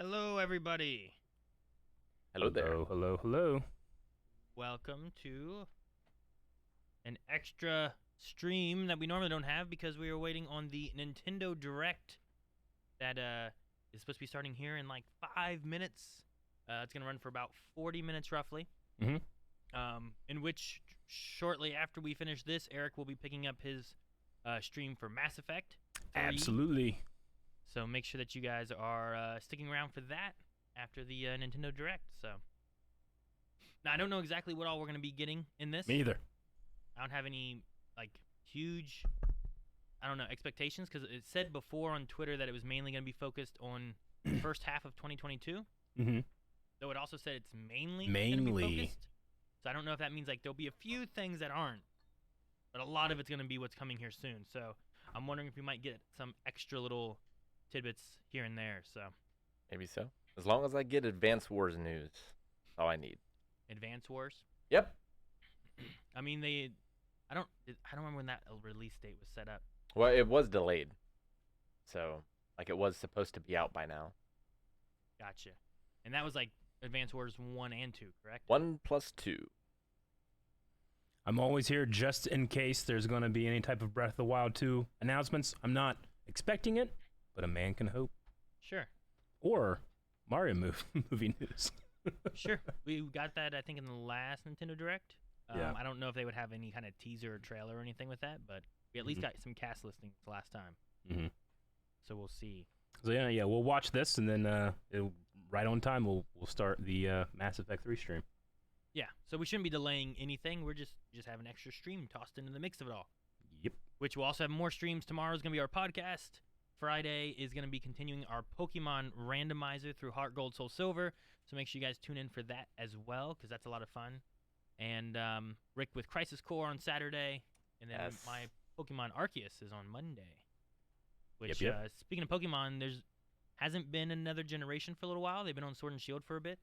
Hello, everybody. Hello there. Hello. Welcome to an extra stream that we normally don't have because we are waiting on the Nintendo Direct that is supposed to be starting here in like 5 minutes. It's going to run for about 40 minutes roughly. In which shortly after we finish this, Eric will be picking up his stream for Mass Effect 3. Absolutely. So make sure that you guys are sticking around for that after the Nintendo Direct. So now I don't know exactly what all we're going to be getting in this. Me either. I don't have any like huge, expectations because it said before on Twitter that it was mainly going to be focused on the first half of 2022. Though it also said it's mainly gonna be focused. So I don't know if that means like there'll be a few things that aren't, but a lot of it's going to be what's coming here soon. So I'm wondering if we might get some extra little tidbits here and there. So Maybe so. As long as I get Advance Wars news, that's all I need. Advance Wars. Yep. I mean, I don't remember when that release date was set up. Well, it was delayed. So, like, it was supposed to be out by now. Gotcha. And that was like Advance Wars 1 and 2, correct? 1 plus 2. I'm always here just in case there's going to be any type of Breath of the Wild 2 announcements. I'm not expecting it, but a man can hope. Sure. Or Mario movie news. Sure. We got that, I think, in the last Nintendo Direct. Yeah. I don't know if they would have any kind of teaser or trailer or anything with that, but we at least got some cast listings last time. So we'll see. So yeah, we'll watch this, and then right on time we'll start the Mass Effect 3 stream. Yeah, so we shouldn't be delaying anything. We're just have an extra stream tossed into the mix of it all. Yep. Which we'll also have more streams. Tomorrow is going to be our podcast. Friday is going to be continuing our Pokemon randomizer through Heart Gold, Soul Silver. So make sure you guys tune in for that as well, because that's a lot of fun. And Rick with Crisis Core on Saturday. And then my Pokemon Arceus is on Monday. Which, speaking of Pokemon, there's hasn't been another generation for a little while. They've been on Sword and Shield for a bit.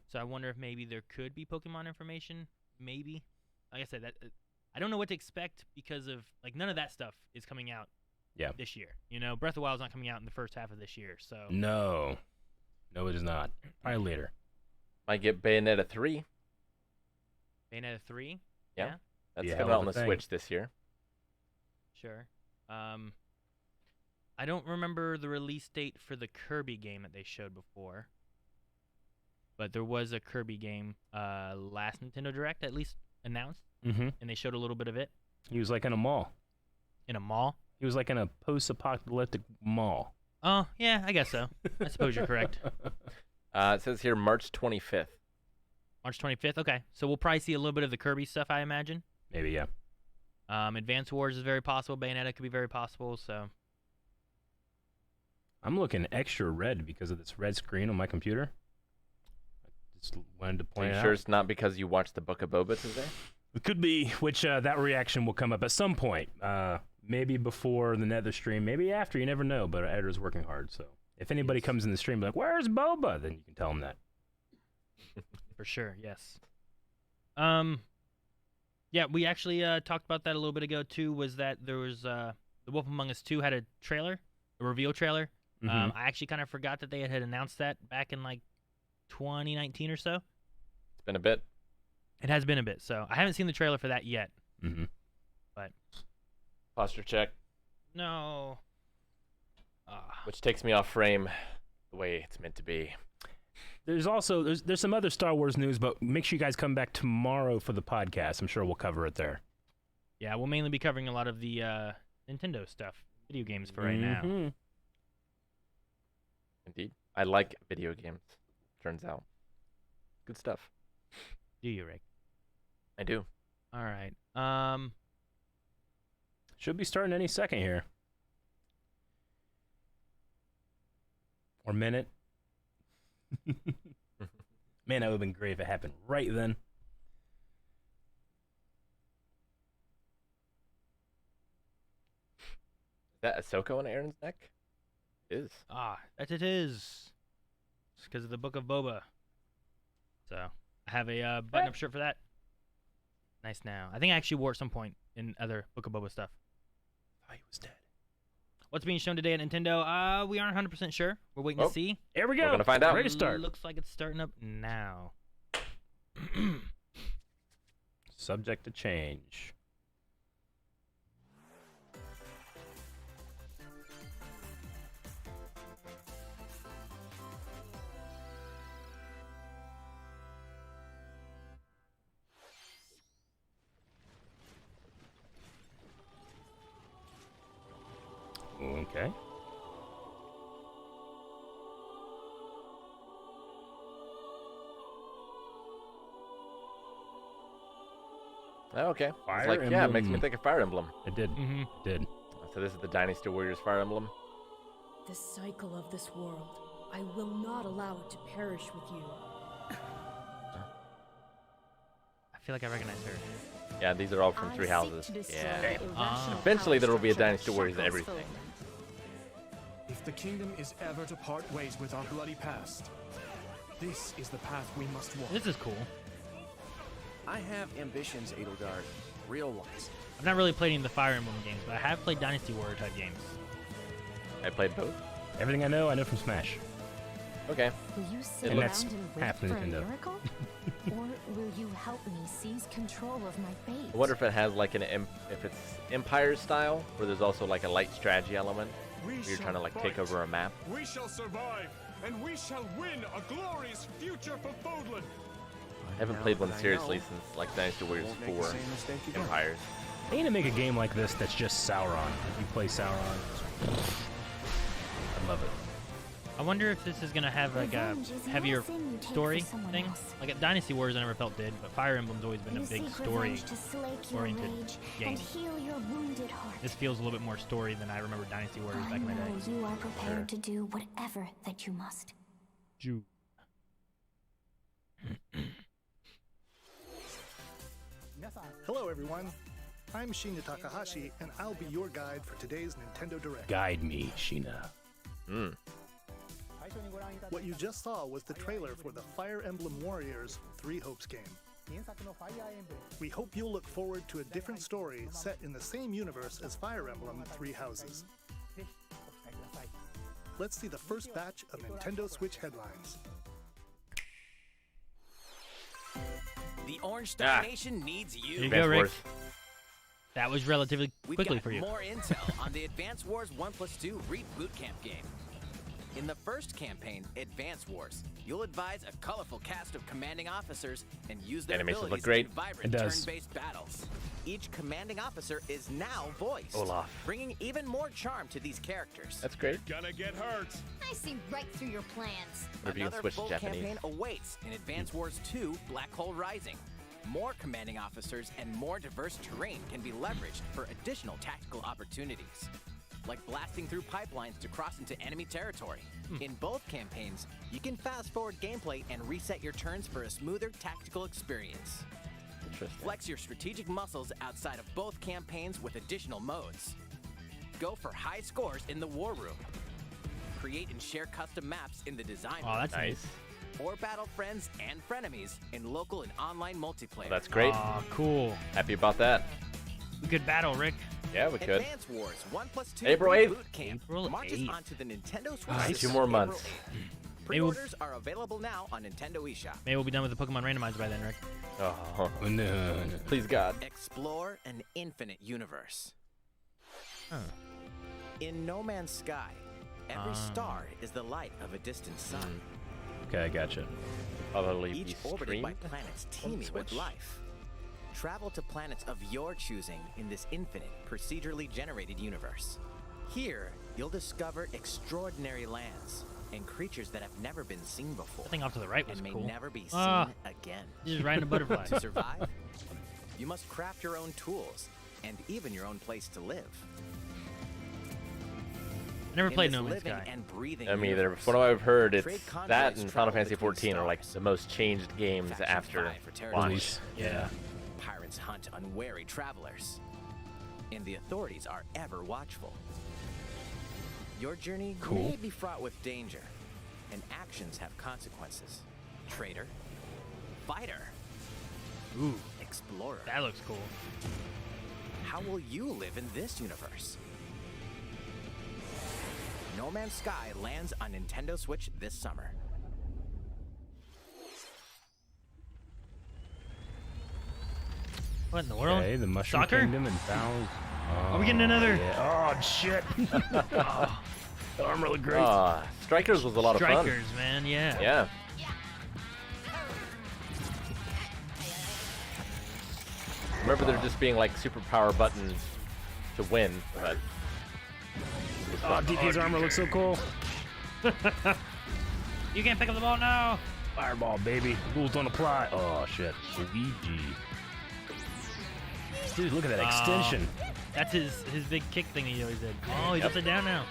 So I wonder if maybe there could be Pokemon information. Maybe. Like I said, that I don't know what to expect because of like none of that stuff is coming out this year. You know, Breath of the Wild is not coming out in the first half of this year. So No, it is not. Probably later. Might get Bayonetta 3. Bayonetta 3? Yeah. That's Yeah, coming out on the thing. Switch this year. Sure. I don't remember the release date for the Kirby game that they showed before. But there was a Kirby game last Nintendo Direct, at least announced. And they showed a little bit of it. He was like in a mall. In a mall? He was like in a post-apocalyptic mall. Oh, yeah, I guess so. I suppose you're correct. It says here March 25th. March 25th? Okay. So we'll probably see a little bit of the Kirby stuff, I imagine. Maybe, yeah. Advance Wars is very possible. Bayonetta could be very possible, so. I'm looking extra red because of this red screen on my computer. I just wanted to Are point you out. sure it's not because you watched the Book of Boba today? It could be, which that reaction will come up at some point. Maybe before the Nether stream, maybe after. You never know, but our editor's working hard, so. If anybody comes in the stream like, where's Boba? Then you can tell them that. For sure, yes. Yeah, we actually talked about that a little bit ago, too, was that there was, The Wolf Among Us 2 had a trailer, a reveal trailer. I actually kind of forgot that they had announced that back in, like, 2019 or so. It's been a bit. It has been a bit, so I haven't seen the trailer for that yet. But Posture check. no. Which takes me off frame the way it's meant to be. There's also there's some other Star Wars news, but make sure you guys come back tomorrow for the podcast. I'm sure we'll cover it there. Yeah, we'll mainly be covering a lot of the Nintendo stuff, video games for right now. Indeed. I like video games, turns out. Good stuff. Do you, Rick? I do. All right. Should be starting any second here. Or minute. Man, that would have been great if it happened right then. Is that Ahsoka on Aaron's neck? It is. That it is. It's because of the Book of Boba. So, I have a button-up shirt for that. Nice now. I think I actually wore it at some point in other Book of Boba stuff. I thought he was dead. What's being shown today at Nintendo? We aren't 100% sure. We're waiting to see. Here we go. We're gonna find out. Ready to start. Looks like it's starting up now. Subject to change. Okay. Okay. Fire It's like, yeah, it makes me Emblem. think of Fire Emblem. It did. Mm-hmm. It did. So this is the Dynasty Warriors Fire Emblem. The cycle of this world. I will not allow it to perish with you. I feel like I recognize her. Yeah, these are all from I Three seek Houses. to destroy Yeah. irrational Eventually power there will be a structure that Dynasty Warriors shackles everything. foemen. If the kingdom is ever to part ways with our bloody past, this is the path we must walk. This is cool. I have ambitions, Edelgard. Real ones. I've not really played any of the Fire Emblem games, but I have played Dynasty Warrior type games. I played both. Everything I know from Smash. Okay. Will you sit And around that's and wait half for a Nintendo. miracle? Or will you help me seize control of my fate? I wonder if it has like if it's Empire style, where there's also like a light strategy element, where you're trying to like take over a map. We shall survive, and we shall win a glorious future for Fodlan. I haven't played one seriously since like Dynasty Warriors 4 Empires. They need to make a game like this that's just Sauron. You play Sauron. I love it. I wonder if this is gonna have like a Revenge is heavier not a sin you take story for someone thing. else. Like at Dynasty Warriors, I never felt did, but Fire Emblem's always been a You big seek story. revenge to slake your oriented rage game. and heal your wounded heart. This feels a little bit more story than I remember Dynasty Warriors I back in the know day. you are prepared to do whatever that you must. Jew. Hello everyone, I'm Shinya Takahashi and I'll be your guide for today's Nintendo Direct. Guide me, Sheena. Hmm. What you just saw was the trailer for the Fire Emblem Warriors 3 Hopes game. We hope you'll look forward to a different story set in the same universe as Fire Emblem 3 Houses. Let's see the first batch of Nintendo Switch headlines. The Orange Star Nation needs There you. you go, Rick. Wars. That was relatively We've quickly got for you. more intel on the Advance Wars 1+2 Reboot Camp game. In the first campaign, Advance Wars, you'll advise a colorful cast of commanding officers and use their Animations look abilities great. in vibrant It does. turn-based battles. Each commanding officer is now voiced, Olaf. bringing even more charm to these characters. That's great. Gonna get hurt. I see right through your plans. Or if you can Another switch to full Japanese. campaign awaits in Advance Wars 2 Black Hole Rising. More commanding officers and more diverse terrain can be leveraged for additional tactical opportunities, like blasting through pipelines to cross into enemy territory. In both campaigns, you can fast forward gameplay and reset your turns for a smoother tactical experience. Interesting. Flex your strategic muscles outside of both campaigns with additional modes. Go for high scores in the War Room. Create and share custom maps in the Design Oh, Room. that's Nice. Or battle friends and frenemies in local and online multiplayer. Well, that's great. Aw, cool. Happy about that. Good battle, Rick. Yeah, we could. Advance Wars 1+2 April 8th. Reboot Camp April marches 8th. onto the Nintendo Switch. Nice. system 2 more April months. 8th. Maybe we'll- Pre-orders are available now on Nintendo eShop. Maybe we'll be done with the Pokemon randomizer by then, Rick. Oh, Oh, no. please God. Explore an infinite universe. Huh. In No Man's Sky, every Ah. star is the light of a distant sun. Okay, I gotcha. Probably be Each orbited by streamed. planets on the teeming with Switch. life. Travel to planets of your choosing in this infinite, procedurally generated universe. Here, you'll discover extraordinary lands and creatures that have never been seen before That thing off to the right was and may cool. never be seen Ah. again. Just riding a butterfly. To survive, you must craft your own tools and even your own place to live. I never In played this No Man's living Sky. and breathing I mean, either universe, from what I've heard, trade it's convoys that and Final travel Fantasy between 14 are like stars. the most changed games Faction after 5 for territory. launch. Yeah. Pirates hunt unwary travelers, and the authorities are ever watchful. Your journey Cool. may be fraught with danger, and actions have consequences. Traitor, fighter, Ooh, explorer. that looks cool. How will you live in this universe? No Man's Sky lands on Nintendo Switch this summer. What in the world? Okay, the Mushroom Soccer? Kingdom and Bowser. Are we getting another? Yeah. Oh, shit. Oh, The armor looked great. Strikers was a lot of fun. Strikers, man, yeah. Yeah. Remember there just being like superpower buttons to win, but Oh, DK's armor looks so cool. You can't pick up the ball now. Fireball, baby. Rules don't apply. Oh, shit. Luigi. Dude, look at that extension. That's his big kick thing he always did. Oh, he's upside down now.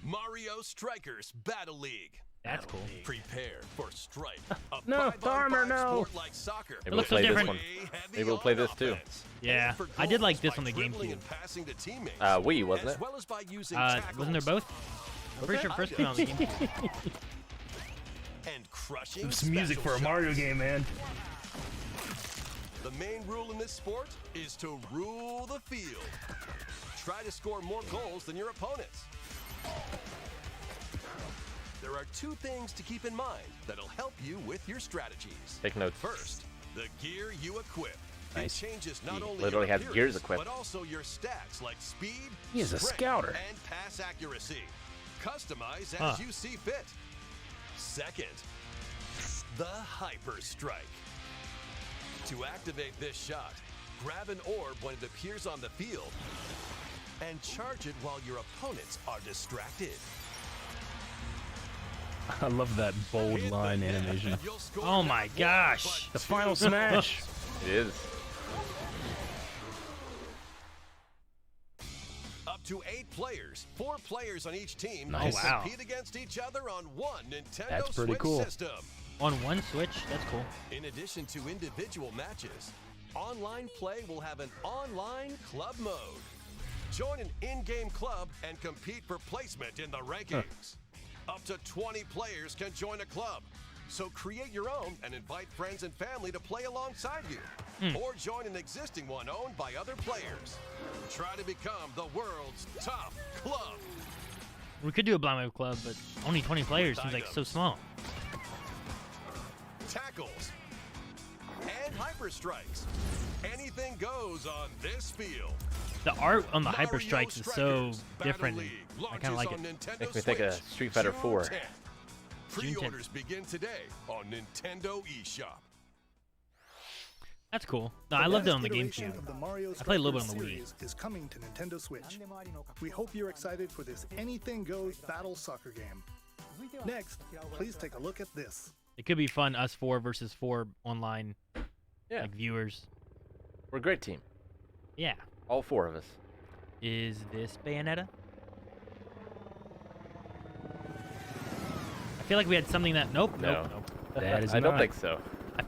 Mario Strikers Battle League. That's cool. Prepare for Strike. A No, 5-on-5 the armor, no. sport like soccer. maybe we'll looks so play this different. one. Way heavy Maybe we'll play on this too. offense. Yeah, Aim for I did like goals this by on the dribbling GameCube. and passing to teammates, Wii, wasn't as it? well as by using Wasn't there tackles both? I'm pretty sure first came out on the GameCube. and crushing Some music special for a Mario shots. game, man. The main rule in this sport is to rule the field. Try to score more goals than your opponents. There are two things to keep in mind that'll help you with your strategies. Take notes. First, the gear you equip. Nice. It changes not He only literally your has appearance, gears equipped. but also your stats like speed, He is a strength, scouter. and pass accuracy. Customize Huh. as you see fit. Second, the Hyper Strike. To activate this shot, grab an orb when it appears on the field and charge it while your opponents are distracted. I love that bold Hit the line net animation. and you'll score Oh not my one, gosh. but The two final goals. smash. It is. Up to 8 players, 4 players on each team Nice. will Oh, wow. compete against each other on one Nintendo That's pretty Switch cool. system. On one Switch? That's cool. In addition to individual matches, online play will have an online club mode. Join an in-game club and compete for placement in the rankings. Up to 20 players can join a club. So create your own and invite friends and family to play alongside you. Or join an existing one owned by other players. Try to become the world's top club. We could do a Blind Wave Club, but only 20 players seems like so small. Tackles and hyper strikes. Anything goes on this field. The art on the Hyper Mario Strikes is so Strikers Battle different. League I kind of like launches it. on Nintendo Makes me think of Switch Street Fighter June 4. 10th. June 10th. Pre-orders begin today on Nintendo eShop. That's cool. No, The I loved it next on the iteration GameCube. of the Mario I played a little bit Strikers on the Wii. series is coming to Nintendo Switch. We hope you're excited for this anything goes battle soccer game. Next, please take a look at this. It could be fun, us 4 versus 4 online Yeah. like viewers. We're a great team. Yeah. All 4 of us. Is this Bayonetta? I feel like we had something that... Nope, No. nope, nope. That is I don't not. think so.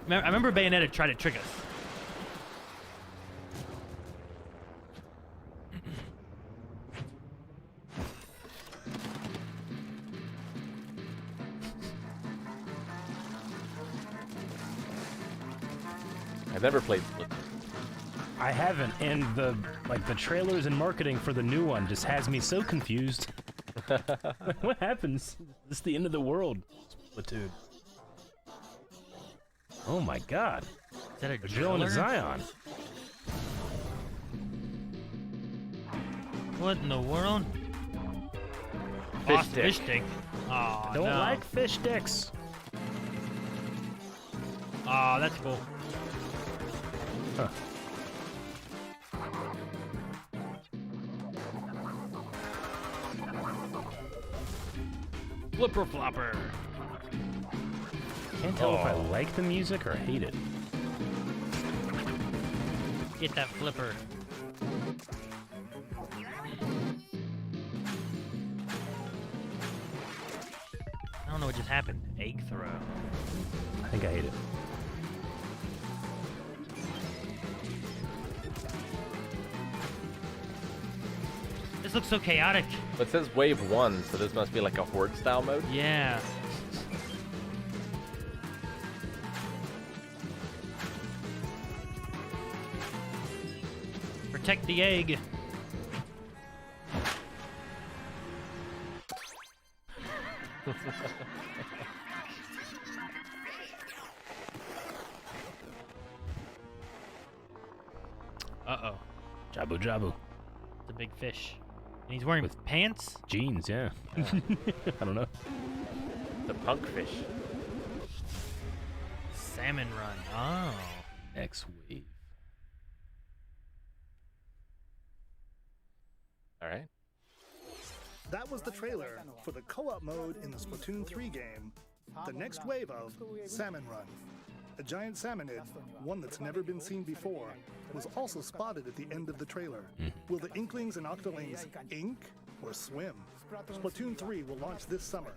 I remember Bayonetta tried to trick us. I've never played Splatoon. I haven't, and the trailers and marketing for the new one just has me so confused. What happens? This is the end of the world. Splatoon. Oh my God! Is that a Jill and a driller? Zion. What in the world? Fish Oh, stick. Fish stick. Oh, Don't no. like fish sticks. Oh, that's cool. Huh. Flipper flopper. Can't tell if I Oh. like the music or hate it. Get that flipper. I don't know what just happened. Egg throw. I think I hate it. This looks so chaotic. But it says wave 1, so this must be like a horde style mode. Yeah. Protect the egg. Uh-oh. Jabu Jabu. It's a big fish. And he's wearing pants? Jeans, yeah. I don't know. The punk fish. Salmon Run. Oh. X-Wave. All right. That was the trailer for the co-op mode in the Splatoon 3 game, the next wave of Salmon Run. A giant salmonid, one that's never been seen before, was also spotted at the end of the trailer. Will the Inklings and Octolings ink or swim? Splatoon 3 will launch this summer.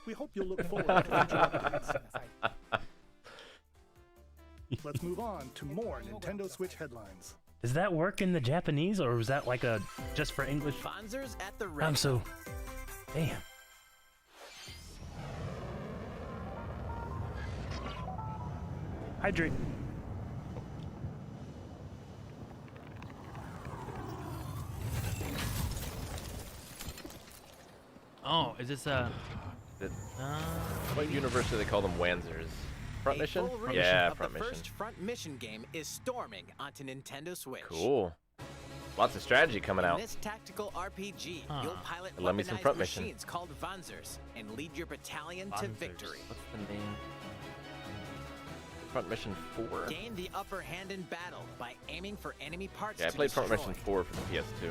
We hope you'll look forward to future updates. Let's move on to more Nintendo Switch headlines. Does that work in the Japanese, or was that like a just for English? Fonzers at the I'm ready. so... Damn. Hydrate. Oh, is this What universe do they call them? Wanzers. Front A mission? full release Yeah, of front the mission. first front mission game is storming onto Nintendo Switch. Cool. Lots of strategy coming In out. this tactical RPG, you'll pilot Love me some weaponized front mission. machines called Vanzers and lead your battalion to Vanzers. victory. What's the name? Front mission 4. Gain the upper hand in battle by aiming for enemy parts Yeah, I to played front destroy. mission 4 for the PS2.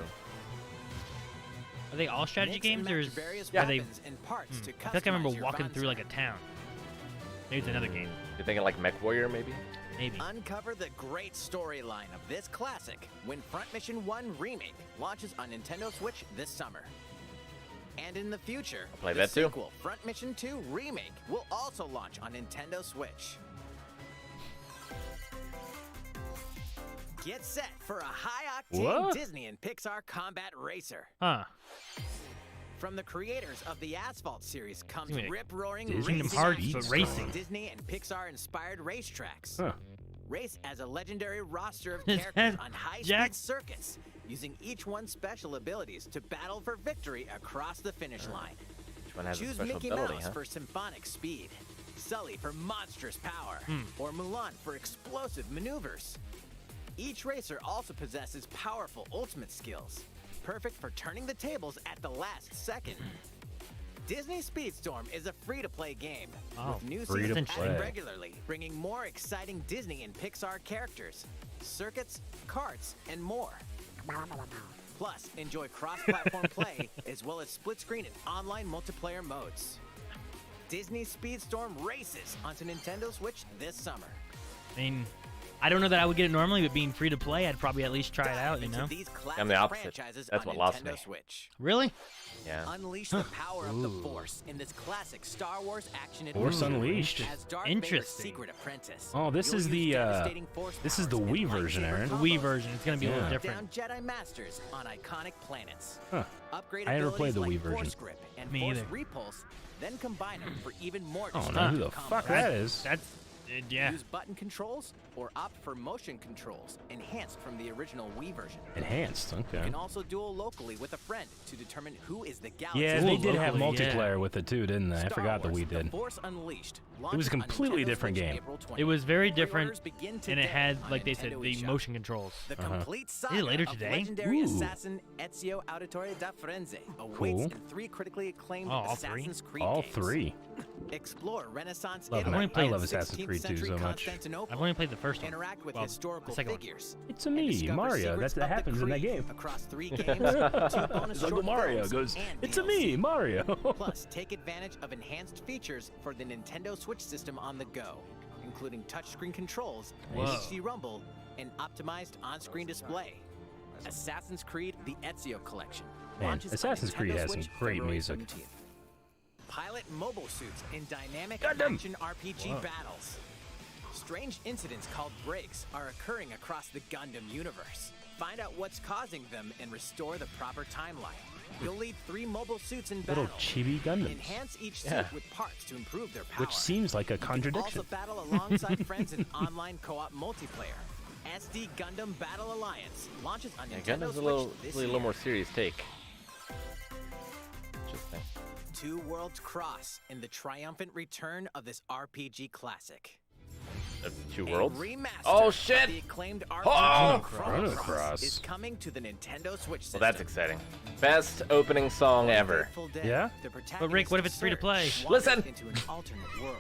are they all strategy Mix and games, or match is various are they? weapons and parts to I feel like I remember customize your walking through Vanzer. like a town. Maybe it's another game. You're thinking like Mech Warrior, maybe? Maybe. Uncover the great storyline of this classic when Front Mission 1 Remake launches on Nintendo Switch this summer. And in the future, play the that too. sequel, Front Mission 2 Remake, will also launch on Nintendo Switch. Get set for a high-octane What? Disney and Pixar combat racer. Huh. From the creators of the Asphalt series comes Wait, rip-roaring Kingdom racing Hearts, action but on racing. Disney and Pixar-inspired racetracks. Huh. Race as a legendary roster of Is characters that on high-speed Jack? circuits, using each one's special abilities to battle for victory across the finish line. Which one has a Choose special Mickey ability, Mouse huh? for symphonic speed, Sully for monstrous power, or Mulan for explosive maneuvers. Each racer also possesses powerful ultimate skills, perfect for turning the tables at the last second. Disney Speedstorm is a free-to-play game with new free to seasons added play. regularly, bringing more exciting Disney and Pixar characters, circuits, karts, and more. Plus, enjoy cross-platform play as well as split-screen and online multiplayer modes. Disney Speedstorm races onto Nintendo Switch this summer. I mean, I don't know that I would get it normally, but being free to play, I'd probably at least try it out. Dive You into know? these I'm the classic opposite. franchises That's on what lost Nintendo me. Switch. Really? Yeah. Unleash the power of the Force in this classic Star Wars action Force adventure. Unleashed. As Darth Vader's Interesting. secret apprentice. Oh, this you'll is use the devastating Force this is powers the and Wii version, lightsaber Aaron. The combos Wii version. It's gonna be a Yeah. little to different. down Jedi Masters on iconic planets. Huh. Upgrade I never abilities played the like Wii version. Force Grip and Me Force either. Repulse, then combine them for even more Oh, no, destructive who the combos. fuck that is? That's yeah. Use button controls or opt for motion controls, enhanced from the original Wii version. Enhanced, You okay. can also duel locally with a friend to determine who is the galaxy. Yeah, Ooh, they did have locally, yeah. multiplayer with it too, didn't they? I Star forgot that Wars, we The did. Force Unleashed was a launches on completely Nintendo different Switch game. April 20th. It was very Pre-orders different, begin and today it had, on like they said, Nintendo the eShop. motion controls. The complete saga later of today? legendary Ooh. assassin Ezio Auditore da Firenze awaits Cool. in 3 critically acclaimed Oh, all three? Assassin's Creed All games. 3. Explore Renaissance Love Italy it. I and love Assassin's 16th Creed 2 century so much. Constantinople. I've only played the first one. Interact with Well, historical the second one. figures. It's and me, discover Mario. secrets That of the happens in that Creed game. Across 3 games, 2 bonus It's Uncle short Mario films, goes, and it's a DLC. me, Mario. Plus, take advantage of enhanced features for the Nintendo Switch system on the go, including touchscreen controls, Whoa. HD rumble, and optimized on-screen display. Assassin's Creed: The Ezio Collection Man, launches on Assassin's Creed Nintendo has some Switch great February music. 17th. Pilot mobile suits in dynamic Gundam. action RPG battles. Strange incidents called breaks are occurring across the Gundam universe. Find out what's causing them and restore the proper timeline. You'll lead 3 mobile suits in battle. Little chibi Gundams. Enhance each suit Yeah. with parts to improve their power. Which seems like a You can contradiction. also battle alongside friends in online co-op multiplayer. SD Gundam Battle Alliance launches on Yeah, Nintendo Gundam's Switch a little, this really a year. little more serious take. Interesting. Two worlds cross in the triumphant return of this RPG classic. Two worlds? Remaster Oh shit! of the acclaimed RPG Oh! Chrono Cross. Cross is coming to the Nintendo Switch system. Well, that's exciting. Best opening song ever. Fateful day, Yeah? the But Rick, what if it's free to play? Serge Listen! wanders into an alternate world.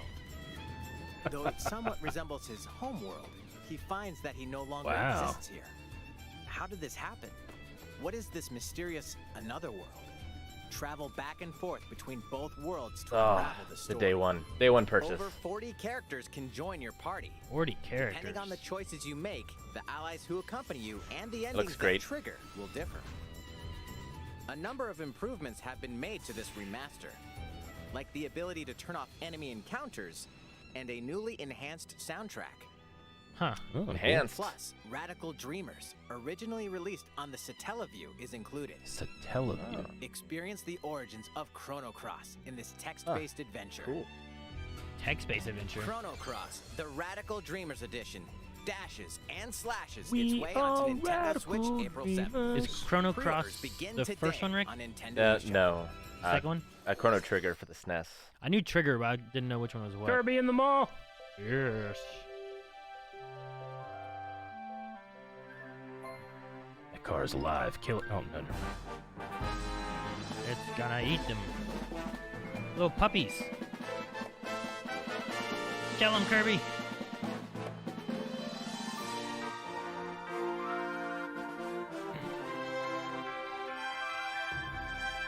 Though it somewhat resembles his home world, he finds that he no longer Wow. exists here. How did this happen? What is this mysterious another world? Travel back and forth between both worlds to Oh, unravel the the story. day one purchase. Over 40 characters can join your party. 40 characters. Depending on the choices you make, the allies who accompany you and the Looks endings that great. trigger will differ. A number of improvements have been made to this remaster, like the ability to turn off enemy encounters and a newly enhanced soundtrack. Huh. Oh, Enhanced. Plus, Radical Dreamers, originally released on the Satellaview, is included. Satellaview. Experience the origins of Chrono Cross in this text-based adventure. Cool. Text-based adventure. Chrono Cross, the Radical Dreamers edition, dashes and slashes We its way are onto Nintendo Switch radical April 7th. dreamers. Is Chrono Pre-orders Cross begin the today first one, Rick? on Nintendo eShop. No. Second one? A Chrono Trigger for the SNES. I knew Trigger, but I didn't know which one was what. Kirby in the mall. Yes. That car's alive. Kill it. Oh, no, no. It's gonna eat them. Little puppies. Kill them, Kirby.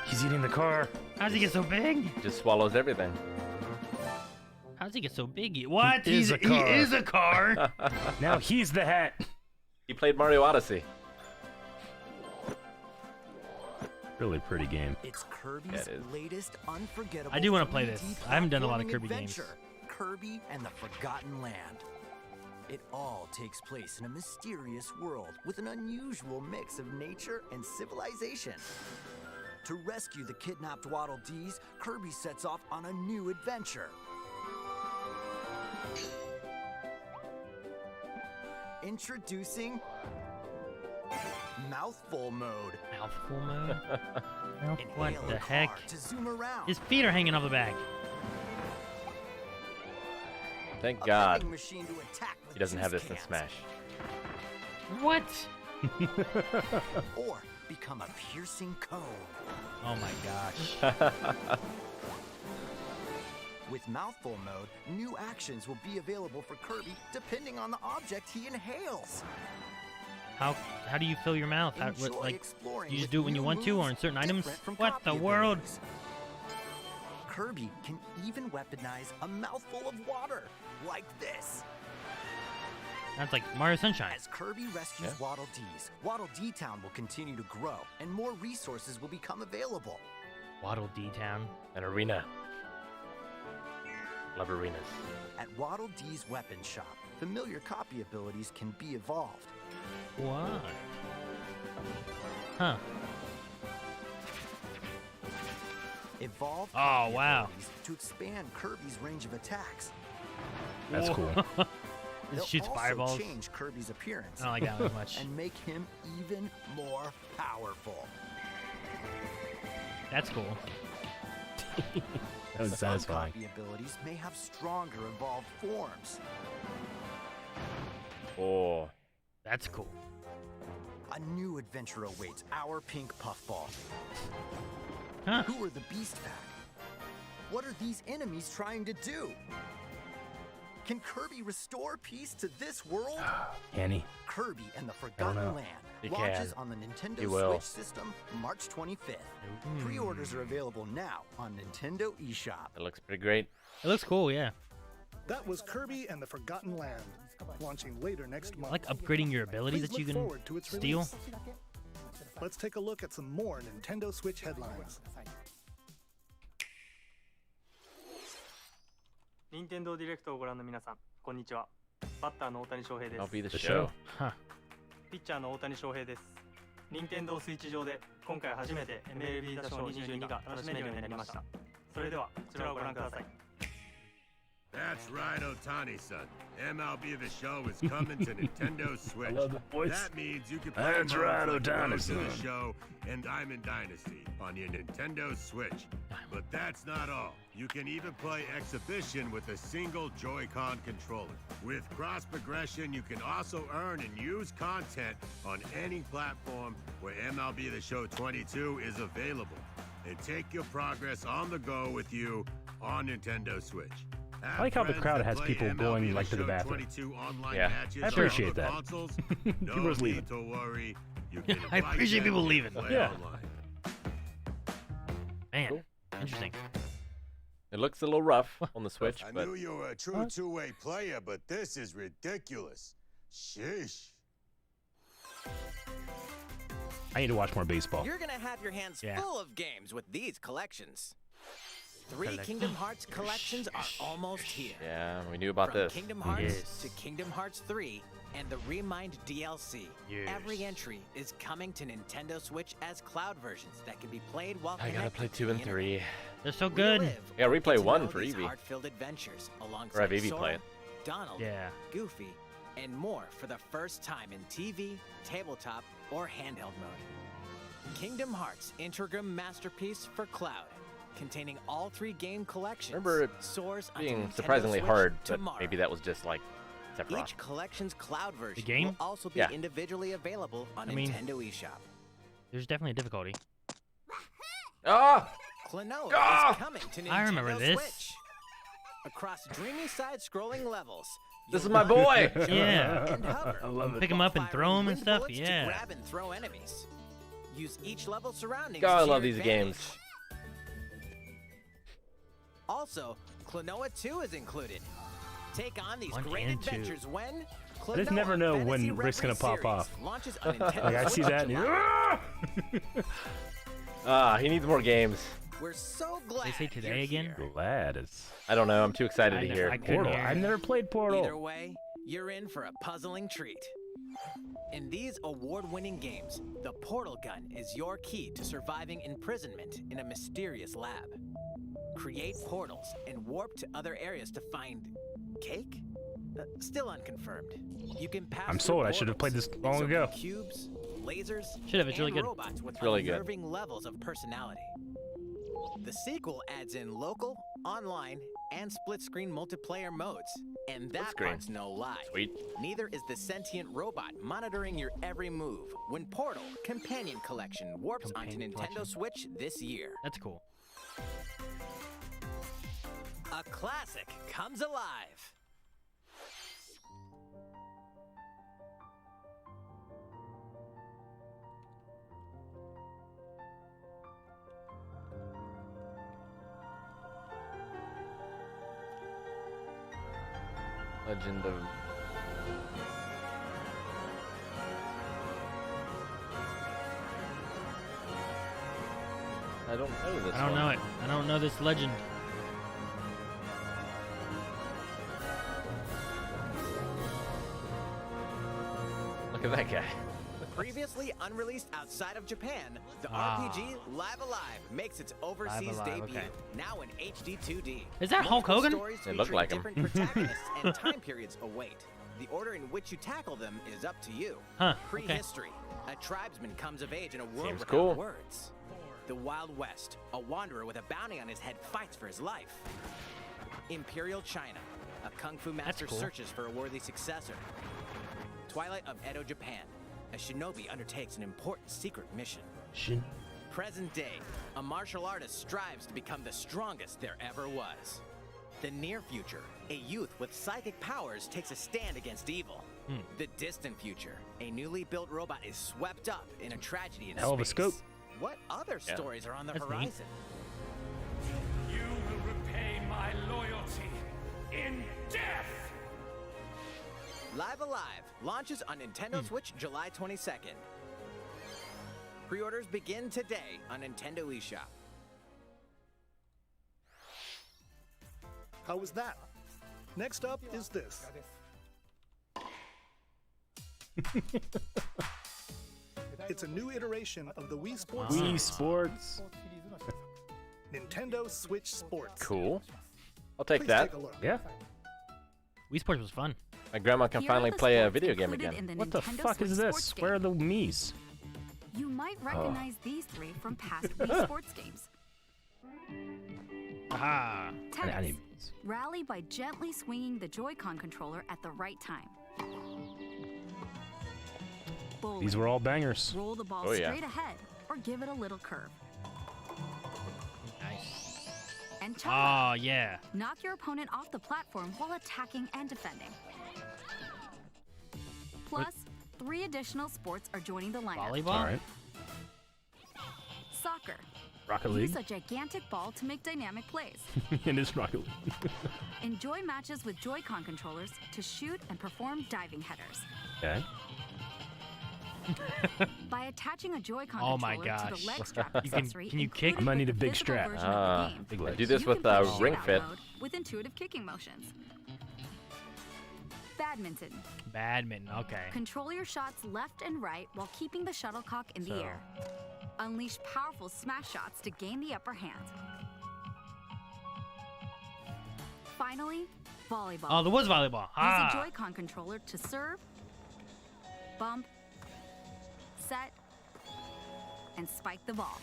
He's eating the car. How's he get so big? Just swallows everything. How's he get so big? What? He is a car. He is a car. Now he's the hat. He played Mario Odyssey. Really pretty game. It's Kirby's Yeah, it is. latest unforgettable. I do wanna play 3D this. I haven't done a lot of platforming Kirby games. adventure, Kirby and the Forgotten Land. It all takes place in a mysterious world with an unusual mix of nature and civilization. To rescue the kidnapped Waddle Dees, Kirby sets off on a new adventure. Introducing Mouthful Mode. Mouthful mode? Inhale What a the car heck? to zoom around. His feet are hanging off the back. Thank A God vending machine to attack with he doesn't have juice this in cans. Smash. What? Or become a piercing cone. Oh my gosh. With Mouthful Mode, new actions will be available for Kirby depending on the object he inhales. How do you fill your mouth? How, Enjoy what, like, exploring you just with do it when you new want to, or in moves certain items? different from What the copy world? abilities. Kirby can even weaponize a mouthful of water, like this. That's like Mario Sunshine. As Kirby rescues Yeah. Waddle Dees, Waddle Dee Town will continue to grow, and more resources will become available. Waddle Dee Town. An arena. Love arenas. At Waddle Dee's weapon shop, familiar copy abilities can be evolved. What? Huh. Evolve Oh, copy wow. abilities to expand Kirby's range of attacks. That's cool. It They'll shoots also fireballs. change Kirby's appearance I don't like that one as much. and make him even more powerful. That's cool. That was Some satisfying. copy abilities may have stronger evolved forms. Oh. That's cool. A new adventure awaits our pink puffball. Huh. Who are the Beast Pack? What are these enemies trying to do? Can Kirby restore peace to this world? Annie. Kirby and the know. Forgotten Land He launches can. on the Nintendo He will. Switch system March 25th. Pre-orders are available now on Nintendo eShop. That looks pretty great. It looks cool, yeah. That was Kirby and the Forgotten Land, launching later next I month. like upgrading your abilities Please that you look can forward to its steal. release. Let's take a look at some more Nintendo Switch headlines. 任天堂ディレクトをご覧の皆さん、こんにちは。バッターの大谷翔平です。 I'll be the The show. Huh. ピッチャーの大谷翔平です。任天堂スイッチ上で今回初めて MLB The Show 22が楽しめるようになりました。それではこちらをご覧ください。That's right, Otani-san. MLB The Show is coming to Nintendo Switch. I love the voice. That means you can play That's right, modes like Road to Otani-san. The Show and Diamond Dynasty on your Nintendo Switch. But that's not all. You can even play Exhibition with a single Joy-Con controller. With cross progression, you can also earn and use content on any platform where MLB The Show 22 is available. And take your progress on the go with you on Nintendo Switch. I like how the crowd has people going like to the bathroom. Yeah, I appreciate that. No was leaving. need to worry. You can I invite appreciate them people and leaving. play Yeah. online. Man, interesting. It looks a little rough on the Switch, I but knew you were a true two-way player, but this is ridiculous. Sheesh. I need to watch more baseball. You're gonna have your hands Yeah. full of games with these collections. 3 Kingdom Hearts collections are almost here. yeah, we knew about From this. Kingdom Hearts Yes. to Kingdom Hearts 3 and the Remind DLC. Yes. Every entry is coming to Nintendo Switch as cloud versions that can be played while I gotta connected play to 2 the and internet. 3. They're so good. Relive Yeah, or replay get to 1 know for these Eevee. heart-filled adventures alongside Or have Eevee Sora, play it. Donald, Yeah. Goofy, and more for the first time in TV, tabletop, or handheld mode. Kingdom Hearts Integrum Masterpiece for Cloud, containing all 3 game collections. Remember it soars onto being Nintendo surprisingly Switch hard, but tomorrow. maybe that was just like Sephiroth. Each collection's cloud version game? will also be Yeah. individually available on I mean- Nintendo eShop. There's definitely a difficulty. Ah! Klonoa Ah! is coming to Nintendo I remember this. Switch. Across dreamy side-scrolling levels. This you'll is my run, boy! Yeah. and hover, I love it. Pick 'em while up and firing throw 'em and wind stuff, bullets to yeah. grab and throw enemies. Use each level surroundings God, I to love your these advantage. games. Also, Klonoa 2 is included. Take on these 1 great and 2. adventures when I just never Klonoa know Fantasy when Rick's gonna Reverie pop off. Series launches on Nintendo Like I see Switch that. in And July. He needs more games. We're so glad They say today you're again? here. Glad it's I don't know. I'm too excited I to know, hear. I couldn't Portal. hear. I've never played Portal. Either way, you're in for a puzzling treat. In these award-winning games, the portal gun is your key to surviving imprisonment in a mysterious lab. Create portals and warp to other areas to find cake? Still unconfirmed. You can pass I'm through sold. I should have played portals, this long mix up ago. Cubes, lasers, Should have, it's really and good. robots with It's really good. unnerving levels of personality. The sequel adds in local, online, and split-screen multiplayer modes, and that Split-screen. part's no lie. Sweet. Neither is the sentient robot monitoring your every move when Portal Companion Collection warps Companion onto Nintendo Collection. Switch this year. That's cool. A classic comes alive. Legend of. I don't know this I don't one. know it. I don't know this legend. Look at that guy. Previously unreleased outside of Japan, the Ah. RPG Live Alive makes its overseas Alive, debut, okay. now in HD 2D. Is that Hulk Multiple Hogan? stories It looked featuring like him. different protagonists and time periods await. The order in which you tackle them is up to you. Huh, okay. Prehistory. A tribesman comes of age in a world Seems without cool. words. The Wild West. A wanderer with a bounty on his head fights for his life. Imperial China. A kung fu master cool. searches for a worthy successor. Twilight of Edo, Japan. A shinobi undertakes an important secret mission. Present day. A martial artist strives to become the strongest there ever was. The near future. A youth with psychic powers takes a stand against evil. The distant future. A newly built robot is swept up in a tragedy in Hell of a space. scope. What other stories are on the That's neat. horizon? You will repay my loyalty in death! Live Alive launches on Nintendo Switch July 22nd. Pre-orders begin today on Nintendo eShop. How was that? Next up is this. It's a new iteration of the Wii Sports Wii series. Sports. Nintendo Switch Sports. Cool. I'll take Please that. take a look. Yeah. Wii Sports was fun. My grandma can Here are finally the play a sports video game included again. in the What the Nintendo fuck is Switch this? sports Where are game. the Mii's? You might recognize these three from past Wii Sports games. Aha. Tennis. I need Rally by gently swinging the Joy-Con controller at the right time. Bowling. These were all bangers. Roll the ball Oh, yeah. straight ahead or give it a little curve. Nice. And Chava. Oh, yeah. Knock your opponent off the platform while attacking and defending. Plus, 3 additional sports are joining the lineup. Volleyball? All right. Soccer. Rocket League. Use a gigantic ball to make dynamic plays. It is Rocket League. Enjoy matches with Joy-Con controllers to shoot and perform diving headers. Okay. By attaching a Joy-Con Oh my controller to gosh. the leg strap You can- accessory, can you kick? included I might need with a the big physical strap. version of the game, Big I legs. do this you with can play Ring shootout Fit. mode with intuitive kicking motions. Badminton. Badminton. Okay. Control your shots left and right while keeping the shuttlecock in the air. Unleash powerful smash shots to gain the upper hand. Finally, volleyball. Oh, there was volleyball. Use Ah. a Joy-Con controller to serve, bump, set, and spike the ball.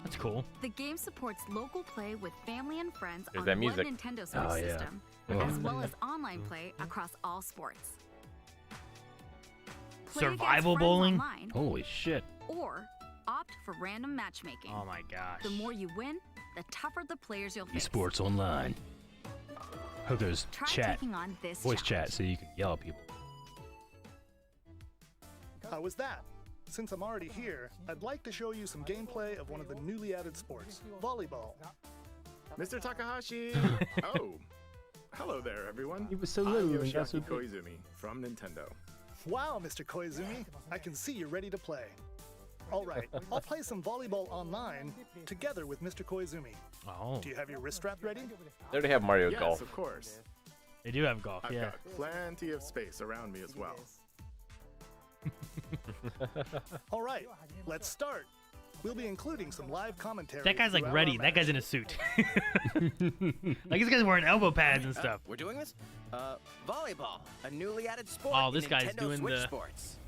That's cool. The game supports local play with family and friends There's on that one music. Nintendo Switch Oh, yeah. system, Oh. as well as online play across all sports. Play against Survival friends bowling? online, Holy shit. or opt for random matchmaking. Oh my gosh. The more you win, the tougher the players you'll face. Esports online. Hookers Try chat. taking on this Voice challenge. chat so you can yell at people. How was that? Since I'm already here, I'd like to show you some gameplay of one of the newly added sports, volleyball. Mr. Takahashi! Oh, hello there, everyone. He was so I'm little and got Yoshiaki so big. Koizumi from Nintendo. Wow, Mr. Koizumi, I can see you're ready to play. All right, I'll play some volleyball online together with Mr. Koizumi. Oh. Do you have your wrist strap ready? They already have Mario Yes, Golf. of course. They do have golf, I've yeah. got plenty of space around me as well. All right, let's start. We'll be including some live commentary. That guy's like throughout ready. our That guy's in a suit. Like this guy's wearing elbow pads and stuff. We're doing this? Volleyball, a newly added sport Oh, this in guy's Nintendo doing Switch the- sports.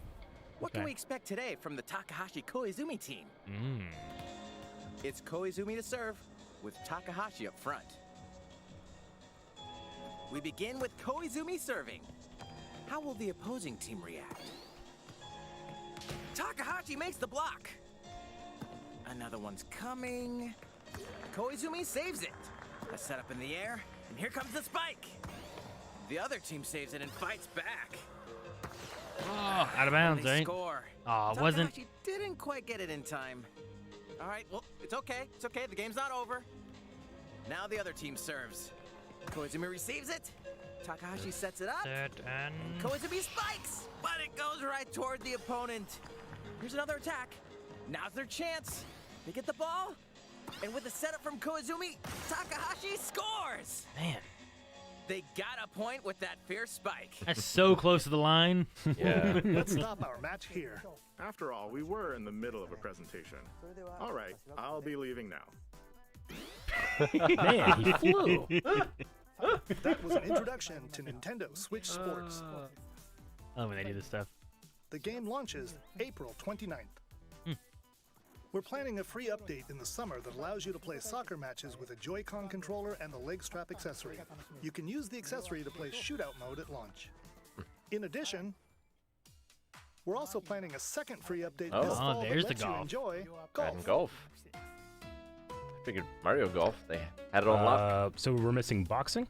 What can Okay. we expect today from the Takahashi Koizumi team? Mm. It's Koizumi to serve, with Takahashi up front. We begin with Koizumi serving. How will the opposing team react? Takahashi makes the block. Another one's coming. Koizumi saves it. A setup in the air, and here comes the spike. The other team saves it and fights back. Oh, out of bounds, They right? score. Oh, it wasn't. Takahashi didn't quite get it in time. All right, well, it's okay. It's okay. The game's not over. Now the other team serves. Koizumi receives it. Takahashi sets it up. Set and Koizumi spikes, but it goes right toward the opponent. Here's another attack. Now's their chance. They get the ball, and with the setup from Koizumi, Takahashi scores. Man, They got a point with that fierce spike. that's so close to the line. Yeah. Let's stop our match here. After all, we were in the middle of a presentation. All right, I'll be leaving now. Man, he flew. That was an introduction to Nintendo Switch Sports. Oh, when they do this stuff. The game launches April 29th. We're planning a free update in the summer that allows you to play soccer matches with a Joy-Con controller and the leg strap accessory. You can use the accessory to play shootout mode at launch. In addition, we're also planning a second free update Oh. this fall there's that the lets you golf. enjoy Adding golf. golf. I figured Mario Golf, they had it on lock So we're missing boxing?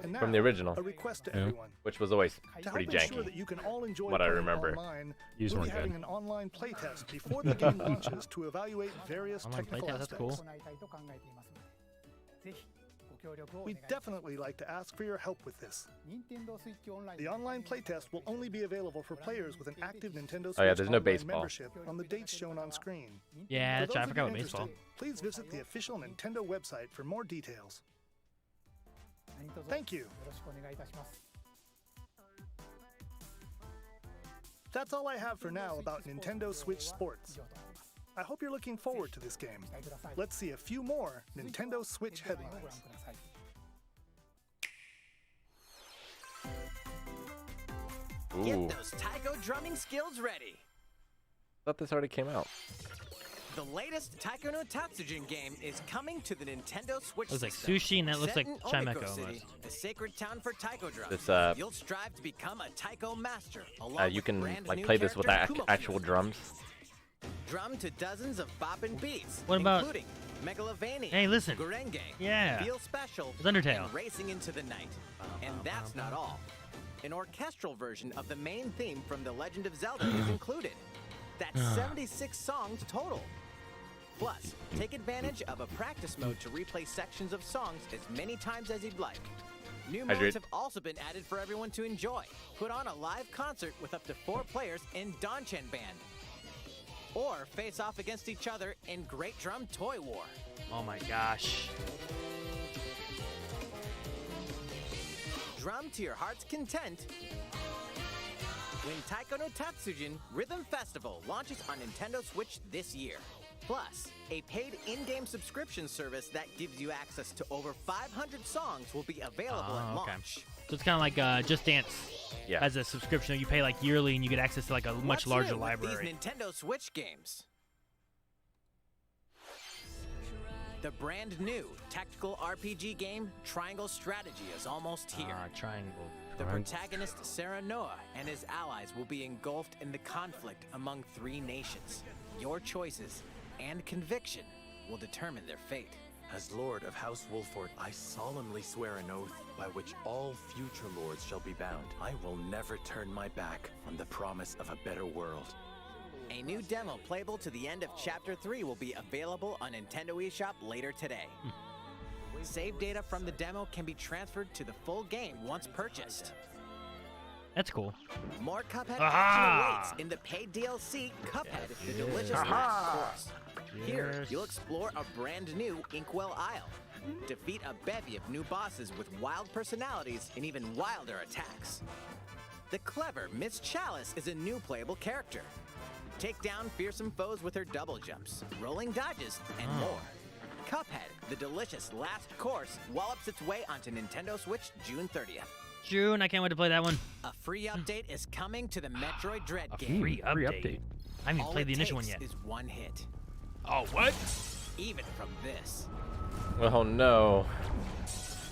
And now, from the original, a request to Yeah. everyone. which was always To pretty help ensure janky. that you can all enjoy What I playing remember. online, Use we'll be one having good. an online playtest before the game launches to evaluate various Online technical playtest, that's aspects. cool. We'd definitely like to ask for your help with this. The online playtest will only be available for players with an active Nintendo Switch Oh, yeah, there's no Online baseball. membership on the dates shown on screen. Yeah, For that's right. I those of forgot you about baseball. interested, please visit the official Nintendo website for more details. Thank you. That's all I have for now about Nintendo Switch Sports. I hope you're looking forward to this game. Let's see a few more Nintendo Switch headlines. Ooh. Get those Taiko drumming skills ready. Thought this already came out. The latest Taiko no Tatsujin game is coming to the Nintendo Switch. Looks like system. sushi, and that looks Set like in Chimeko Omiko City, almost. the sacred town for Taiko drums. This, You'll strive to become a Taiko master. Along you with can brand like new play this with character actual Kumo. drums. Drum to dozens of boppin' beats, What about- including Megalovania, Hey, listen. Gurenge, Yeah. Feel Special, It's Undertale. and Racing into the Night. And that's not all. An orchestral version of the main theme from The Legend of Zelda is included. That's 76 songs total. Plus, take advantage of a practice mode to replay sections of songs as many times as you'd like. New Hydrate. modes have also been added for everyone to enjoy. Put on a live concert with up to 4 players in Donchen Band. Or face off against each other in Great Drum Toy War. Oh my gosh. Drum to your heart's content. When Taiko no Tatsujin Rhythm Festival launches on Nintendo Switch this year. Plus, a paid in-game subscription service that gives you access to over 500 songs will be available at launch. So it's kind of like Just Dance as a subscription. You pay like yearly, and you get access to like a much What's larger new with library. these Nintendo Switch games? The brand new tactical RPG game Triangle Strategy is almost here. Triangle. The protagonist Serenoa and his allies will be engulfed in the conflict among 3 nations. Your choices and conviction will determine their fate. As Lord of House Wolford, I solemnly swear an oath by which all future lords shall be bound. I will never turn my back on the promise of a better world. A new demo playable to the end of Chapter 3 will be available on Nintendo eShop later today. Save data from the demo can be transferred to the full game once purchased. That's cool. More Cuphead Aha! action awaits in the paid DLC, Cuphead, the delicious last course. Here, you'll explore a brand new Inkwell Isle. Defeat a bevy of new bosses with wild personalities and even wilder attacks. The clever Miss Chalice is a new playable character. Take down fearsome foes with her double jumps, rolling dodges, and more. Cuphead, the delicious last course, wallops its way onto Nintendo Switch June 30th. June, I can't wait to play that one. A free update is coming to the Metroid Dread A game. free update. I haven't even All played the it initial one takes yet. is one hit. Oh, what? Even from this. Oh no.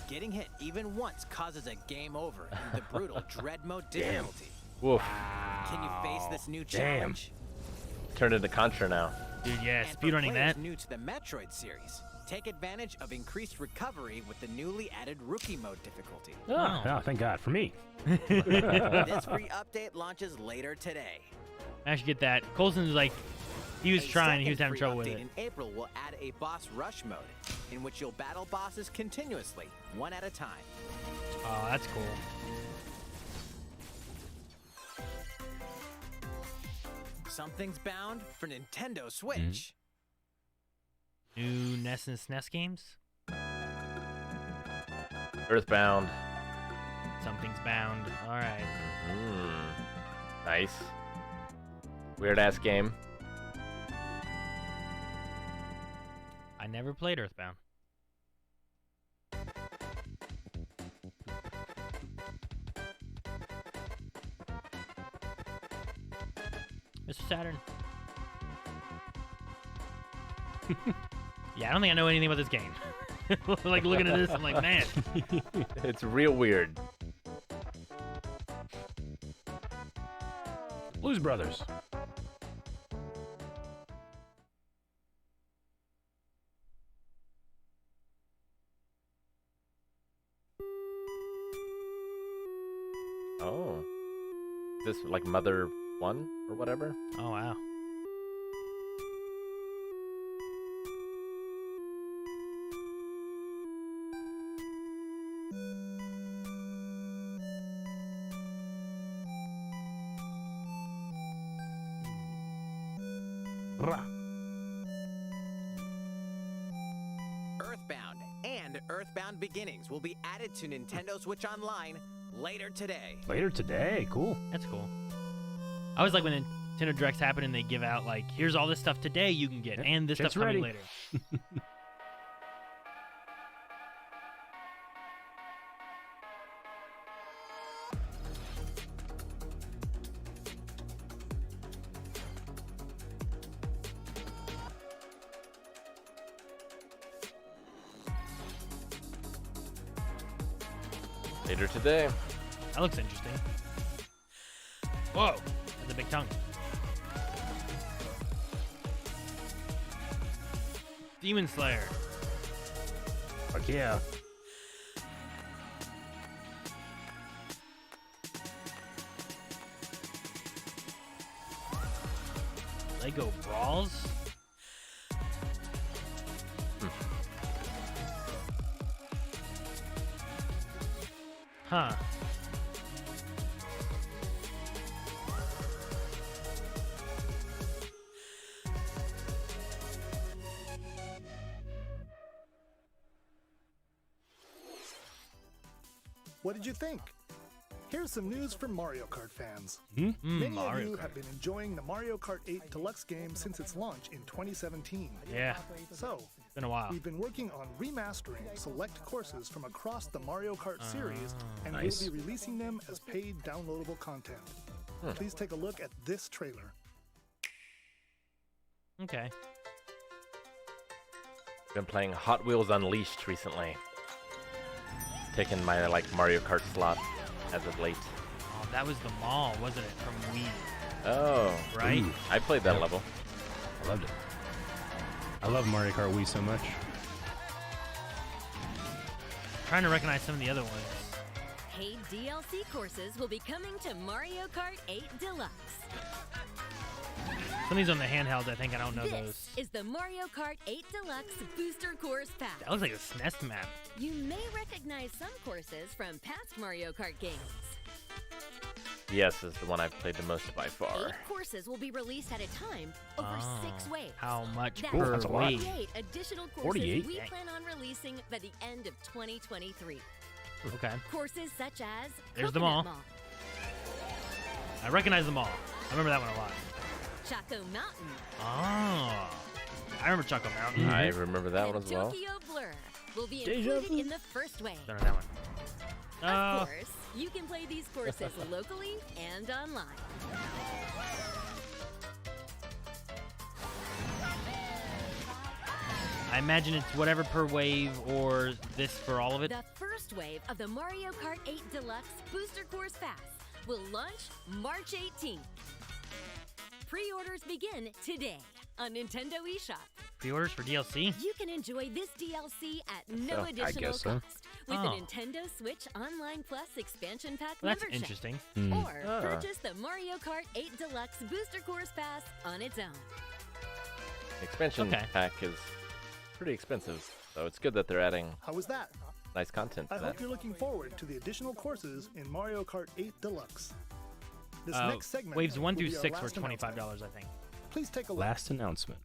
Getting hit even once causes a game over in the brutal Dread mode difficulty. Woof. Can you face this new challenge? Turned into Contra now. Dude, yeah, And for speedrunning players that. new to the Metroid series, take advantage of increased recovery with the newly added Rookie mode difficulty. Oh, thank God for me. This free update launches later today. I should get that. Colson was like, he was A trying, he was second having free trouble with update it. in April will add a boss rush mode, in which you'll battle bosses continuously, one at a time. Oh, that's cool. Something's bound for Nintendo Switch. New NES and SNES games? Earthbound. Something's bound. All right. Nice. Weird ass game. I never played Earthbound. Mr. Saturn. Yeah, I don't think I know anything about this game. Like, looking at this, I'm like, man. It's real weird. Blues Brothers. Oh. Is this like Mother 1 or whatever? Oh, wow. Earthbound and Earthbound Beginnings will be added to Nintendo Switch Online later today. Later today, cool. That's cool. I was like, when Nintendo Directs happen and they give out like, here's all this stuff today you can get, and this It's stuff coming ready. later. Later today. That looks interesting. Whoa, that's a big tongue. Demon Slayer. Fuck yeah. Lego Brawls? Huh. What did you think? Here's some news for Mario Kart fans. Many Many of you have been enjoying the Mario Kart 8 Deluxe game since its launch in 2017. Yeah. So, it's been a while. We've been working on remastering select courses from across the Mario Kart series, and Nice. we'll be releasing them as paid downloadable content. Please take a look at this trailer. Okay. Been playing Hot Wheels Unleashed recently. Taking my like Mario Kart slot as of late. Oh, that was the mall, wasn't it? From Wii. Oh, Right? I played that level. I loved it. I love Mario Kart Wii so much. Trying to recognize some of the other ones. Paid DLC courses will be coming to Mario Kart 8 Deluxe. Some of these on the handheld, I think I don't know This those. is the Mario Kart 8 Deluxe Booster Course Pack. That looks like a SNES map. You may recognize some courses from past Mario Kart games. Yes, is the one I've played the most by far. 8 courses will be released at a time over 6 waves. How much That's per that's a lot. wave? 48 additional courses 48? we Dang. plan on releasing by the end of 2023. Okay. Courses such as There's Coconut them all. Mall, I recognize them all. I remember that one a lot. Chaco Mountain, Oh. I remember Choco Mountain. I remember that one and as well. Tokyo Blur will be Deja included vu. in the first wave. Don't know that one. Of Oh. course, you can play these courses locally and online. I imagine it's whatever per wave or this for all of it. The first wave of the Mario Kart 8 Deluxe Booster Course Pass will launch March 18th. Pre-orders begin today on Nintendo eShop. Pre-orders for DLC? You can enjoy this DLC at no So, I additional guess so. cost with Oh. a Nintendo Switch Online Plus expansion pack Well, that's membership. interesting. Or Ah. purchase the Mario Kart 8 Deluxe Booster Course Pass on its own. The expansion Okay. pack is pretty expensive, so it's good that they're adding How was that? nice content to I that. hope you're looking forward to the additional courses in Mario Kart 8 Deluxe. This Uh, next segment waves 1 will through be our 6 were last $25, I think. announcement. Please take a look. Last announcement.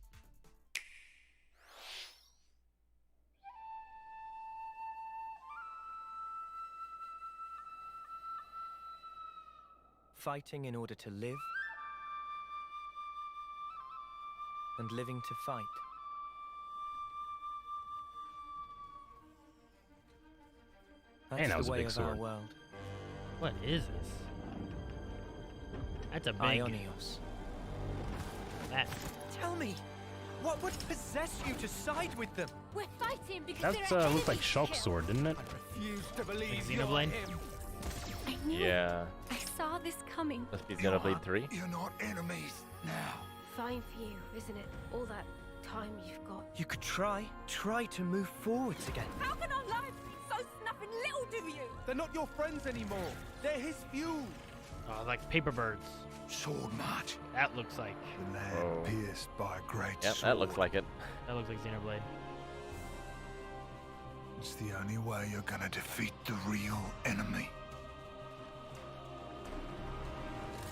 Fighting in order to live, and living to fight. That's Man, that was the a way big of our sword. world. What is this? That's a big... Ionios. That. Tell me, what would possess you to side with them? We're fighting because That they're looked like enemies. Shulk's sword, didn't it? Refuse to believe Like Xenoblade? I knew it. Yeah, I saw this coming. must be Xenoblade 3. You're not enemies now. Fine for you, isn't it? All that time you've got. You could try to move forwards again. How can our lives be so snuffing little to you? They're not your friends anymore. They're his fuel. Oh, like paper birds. Sword march. That looks like... The land Oh. pierced by a great Yep, sword. that looks like it. That looks like Xenoblade. It's the only way you're gonna defeat the real enemy.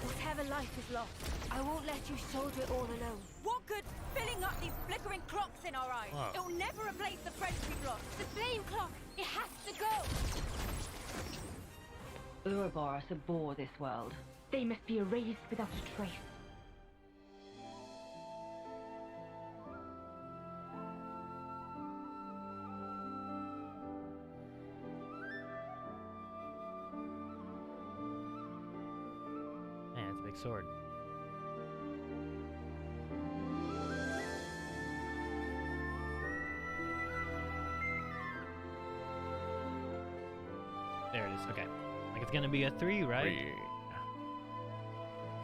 Whatever life is lost, I won't let you shoulder it all alone. What good filling up these flickering clocks in our eyes? Wow. It'll never replace the friends we've lost. The flame clock, it has to go! Ouroboros abhor this world. They must be erased without a trace. big sword. There it is. Okay. Like it's gonna be a 3, right? 3.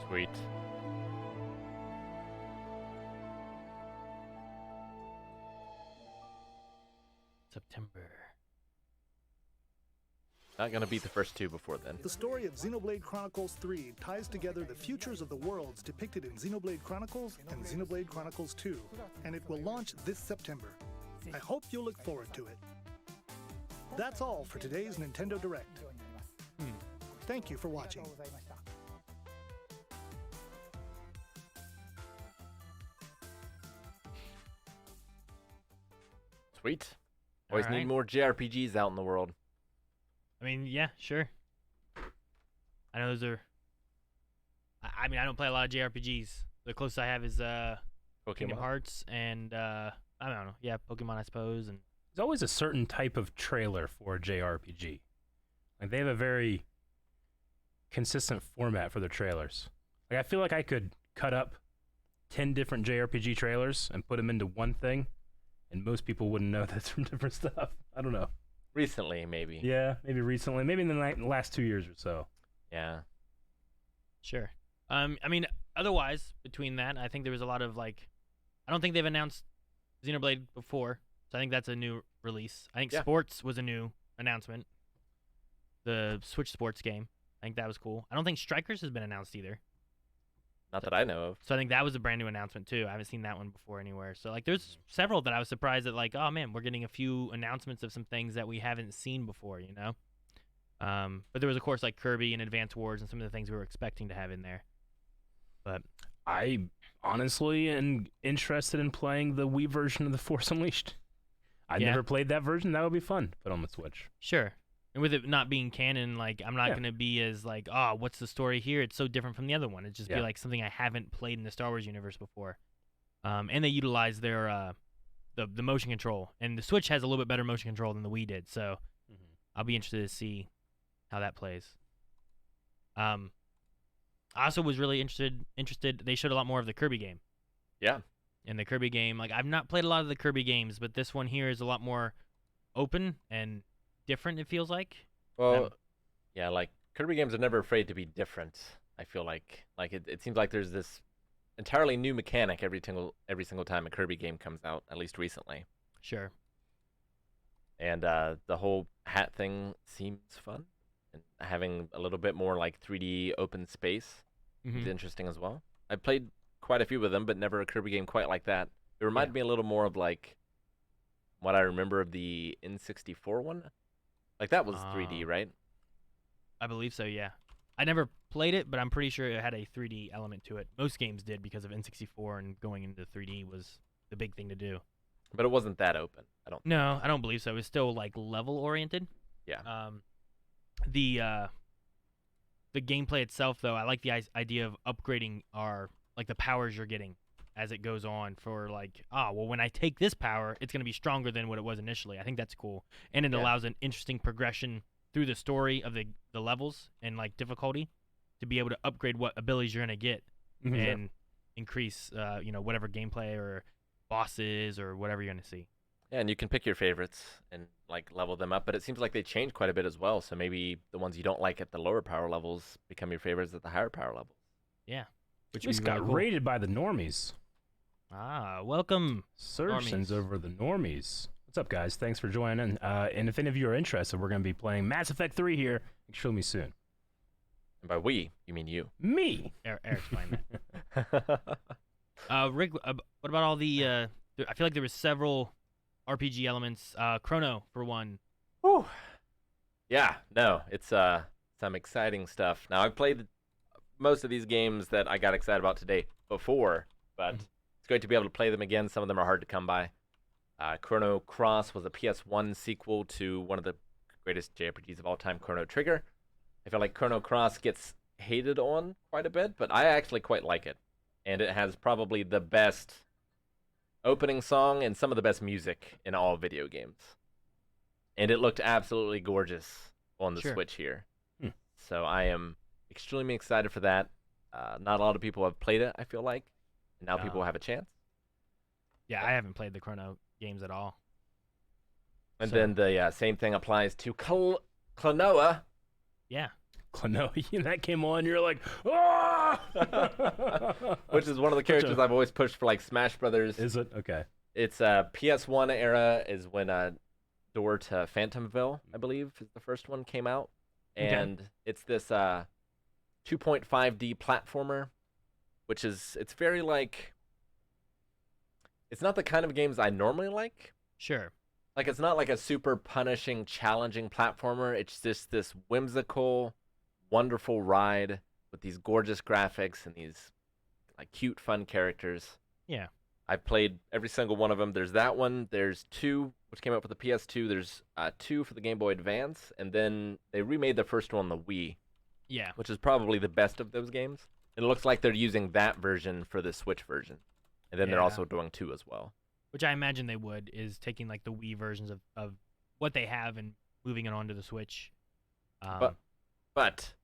Sweet. September. Not gonna beat the first 2 before then. The story of Xenoblade Chronicles 3 ties together the futures of the worlds depicted in Xenoblade Chronicles and Xenoblade Chronicles 2, and it will launch this September. I hope you'll look forward to it. That's all for today's Nintendo Direct. Thank you for watching. Sweet. Always Alright. need more JRPGs out in the world. I mean, yeah, sure. I know those are. I mean, I don't play a lot of JRPGs. The closest I have is Kingdom Pokemon. Hearts and I don't know. Yeah, Pokemon, I suppose. And There's always a certain type of trailer for a JRPG. Like they have a very consistent format for their trailers. Like I feel like I could cut up 10 different JRPG trailers and put them into one thing, and most people wouldn't know that's from different stuff. I don't know. Recently, maybe. Yeah, maybe recently. Maybe in the last 2 years or so. Yeah. sure. I mean, otherwise, between that, I think there was a lot of like. I don't think they've announced Xenoblade before, so I think that's a new release. I think Sports was a new announcement. The Switch Sports game. I think that was cool. I don't think Strikers has been announced either. Not that I know of. So I think that was a brand new announcement too. I haven't seen that one before anywhere. So like there's several that I was surprised that like, oh man, we're getting a few announcements of some things that we haven't seen before, you know? But there was of course like Kirby and Advance Wars and some of the things we were expecting to have in there. But I honestly am interested in playing the Wii version of The Force Unleashed. I never played that version. That would be fun, but on the Switch. Sure. And with it not being canon, like I'm not going to be as like, oh, what's the story here? It's so different from the other one. It'd just be like something I haven't played in the Star Wars universe before. And they utilize their the motion control, and the Switch has a little bit better motion control than the Wii did. So I'll be interested to see how that plays. I also was really interested. They showed a lot more of the Kirby game. Yeah. In the Kirby game, like I've not played a lot of the Kirby games, but this one here is a lot more open and different, it feels like. Well, yeah, like Kirby games are never afraid to be different. I feel like it seems like there's this entirely new mechanic every single time a Kirby game comes out, at least recently. Sure. And the whole hat thing seems fun, and having a little bit more like 3D open space is interesting as well. I played quite a few of them, but never a Kirby game quite like that. It reminded me a little more of like what I remember of the N64 one. Like that was 3D, right? I believe so, yeah. I never played it, but I'm pretty sure it had a 3D element to it. Most games did because of N64, and going into 3D was the big thing to do. But it wasn't that open, I don't think. No, I don't believe so. It was still like level oriented. Yeah. The gameplay itself, though, I like the idea of upgrading like the powers you're getting as it goes on. For like, well, when I take this power, it's going to be stronger than what it was initially. I think that's cool, and it allows an interesting progression through the story of the levels and like difficulty to be able to upgrade what abilities you're going to get and increase whatever gameplay or bosses or whatever you're going to see. Yeah, and you can pick your favorites and like level them up, but it seems like they changed quite a bit as well. So maybe the ones you don't like at the lower power levels become your favorites at the higher power levels. Yeah. Which just got rated by the normies. Welcome, Surge sends over the normies. What's up, guys? Thanks for joining. And if any of you are interested, we're going to be playing Mass Effect 3 here. Show me soon. And by we, you mean you. Me. Eric's playing that. Rick, what about all the? I feel like there was several RPG elements. Chrono for one. Whew. Yeah, no, it's some exciting stuff. Now I've played most of these games that I got excited about today before, but it's great to be able to play them again. Some of them are hard to come by. Chrono Cross was a PS1 sequel to one of the greatest JRPGs of all time, Chrono Trigger. I feel like Chrono Cross gets hated on quite a bit, but I actually quite like it. And it has probably the best opening song and some of the best music in all video games. And it looked absolutely gorgeous on the Switch here. So I am extremely excited for that. Not a lot of people have played it, I feel like. And now No. people have a chance. Yeah, I haven't played the Chrono games at all. And So- then the same thing applies to Klonoa. Yeah. Klonoa, that came on, you're like, ah! Which is one of the characters I've always pushed for, like, Smash Brothers. Is it? Okay. It's PS1 era is when Door to Phantomville, I believe, is the first one came out. Okay. And it's this 2.5D platformer, which is, it's very, like, it's not the kind of games I normally like. Sure. Like, it's not like a super punishing, challenging platformer. It's just this whimsical, wonderful ride with these gorgeous graphics and these, like, cute, fun characters. Yeah. I've played every single one of them. There's that one. There's 2, which came out for the PS2. There's 2 for the Game Boy Advance. And then they remade the first one on the Wii. Yeah. Which is probably the best of those games. It looks like they're using that version for the Switch version. And then they're Yeah. also doing 2 as well. Which I imagine they would, is taking like the Wii versions of what they have and moving it onto the Switch. But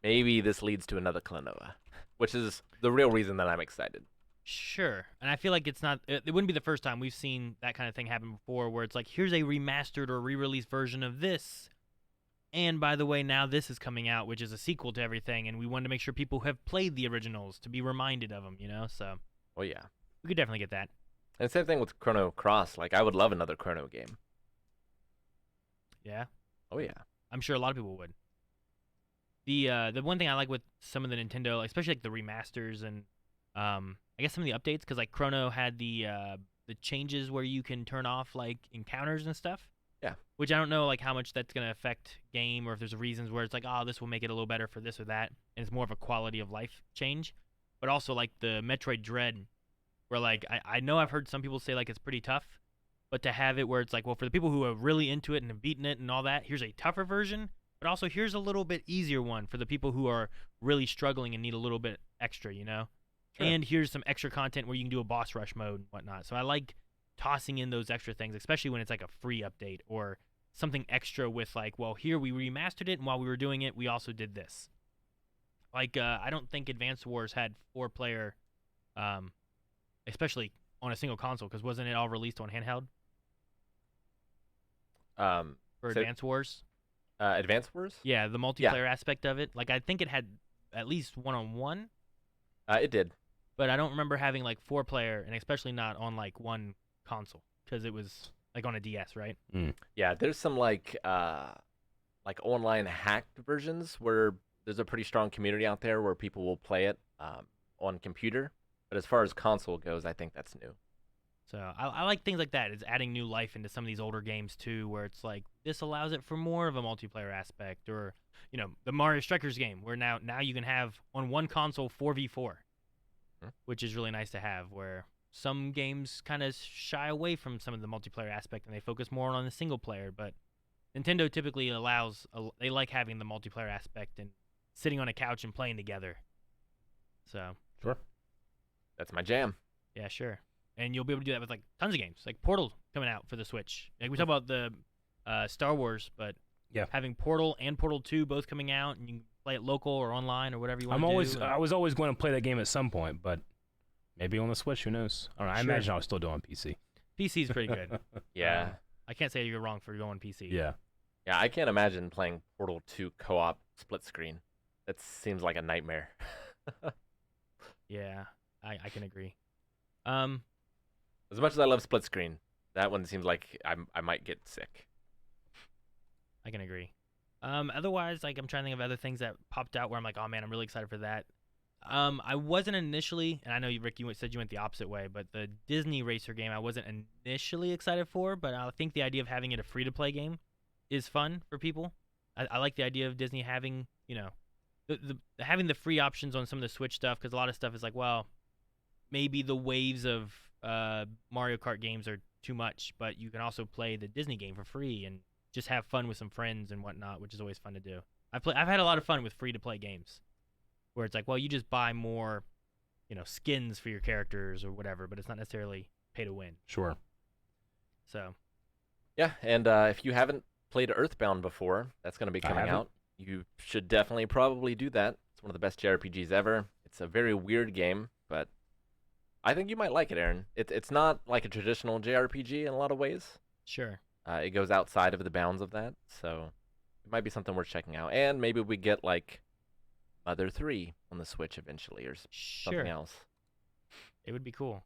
maybe this leads to another Klonoa, which is the real reason that I'm excited. Sure. And I feel like it wouldn't be the first time we've seen that kind of thing happen before, where it's like, here's a remastered or re-released version of this. And by the way, now this is coming out, which is a sequel to everything, and we wanted to make sure people have played the originals to be reminded of them, you know? So, Oh, yeah. we could definitely get that. And same thing with Chrono Cross. Like, I would love another Chrono game. Yeah. Oh, yeah. I'm sure a lot of people would. The one thing I like with some of the Nintendo, especially like the remasters and I guess some of the updates, because like Chrono had the changes where you can turn off like encounters and stuff. Yeah. Which I don't know like how much that's gonna affect game, or if there's reasons where it's like, oh, this will make it a little better for this or that, and it's more of a quality of life change. But also like the Metroid Dread, where like I know I've heard some people say like it's pretty tough, but to have it where it's like, well, for the people who are really into it and have beaten it and all that, here's a tougher version, but also here's a little bit easier one for the people who are really struggling and need a little bit extra, you know? Sure. And here's some extra content where you can do a boss rush mode and whatnot. So I like tossing in those extra things, especially when it's like a free update or something extra with like, well, here we remastered it, and while we were doing it, we also did this. Like, I don't think Advance Wars had 4-player, especially on a single console, because wasn't it all released on handheld? For Advance Wars? Advance Wars? Yeah, the multiplayer aspect of it. Like, I think it had at least one-on-one. It did. But I don't remember having, like, 4-player, and especially not on, like, one console, because it was, like, on a DS, right? Yeah, there's some, like online hacked versions where there's a pretty strong community out there where people will play it on computer. But as far as console goes, I think that's new. So I like things like that. It's adding new life into some of these older games too, where it's like this allows it for more of a multiplayer aspect, or you know, the Mario Strikers game, where now you can have on one console 4v4, which is really nice to have. Where some games kind of shy away from some of the multiplayer aspect and they focus more on the single player, but Nintendo typically they like having the multiplayer aspect and sitting on a couch and playing together. So sure, that's my jam. Yeah, sure. And you'll be able to do that with like tons of games, like Portal coming out for the Switch. Like we talk about the Star Wars, but having Portal and Portal 2 both coming out, and you can play it local or online or whatever you want to do. I was always going to play that game at some point, but maybe on the Switch, who knows? I don't know. I imagine I was still doing PC. PC's pretty good. Yeah. I can't say you're wrong for going PC. Yeah. Yeah, I can't imagine playing Portal 2 co-op split screen. That seems like a nightmare. Yeah, I can agree. As much as I love split screen, that one seems like I might get sick. I can agree. Otherwise, like I'm trying to think of other things that popped out where I'm like, oh man, I'm really excited for that. I wasn't initially, and I know you, Rick, you said you went the opposite way, but the Disney Racer game I wasn't initially excited for, but I think the idea of having it a free-to-play game is fun for people. I like the idea of Disney having, you know, having the free options on some of the Switch stuff, because a lot of stuff is like, well, maybe the waves of Mario Kart games are too much, but you can also play the Disney game for free and just have fun with some friends and whatnot, which is always fun to do. I've had a lot of fun with free-to-play games, where it's like, well, you just buy more, you know, skins for your characters or whatever, but it's not necessarily pay to win. Sure. So. Yeah, and if you haven't played Earthbound before, that's going to be coming out. You should definitely probably do that. It's one of the best JRPGs ever. It's a very weird game, but I think you might like it, Aaron. It's not like a traditional JRPG in a lot of ways. Sure. It goes outside of the bounds of that, so it might be something worth checking out. And maybe we get like Mother 3 on the Switch eventually, or something else. It would be cool.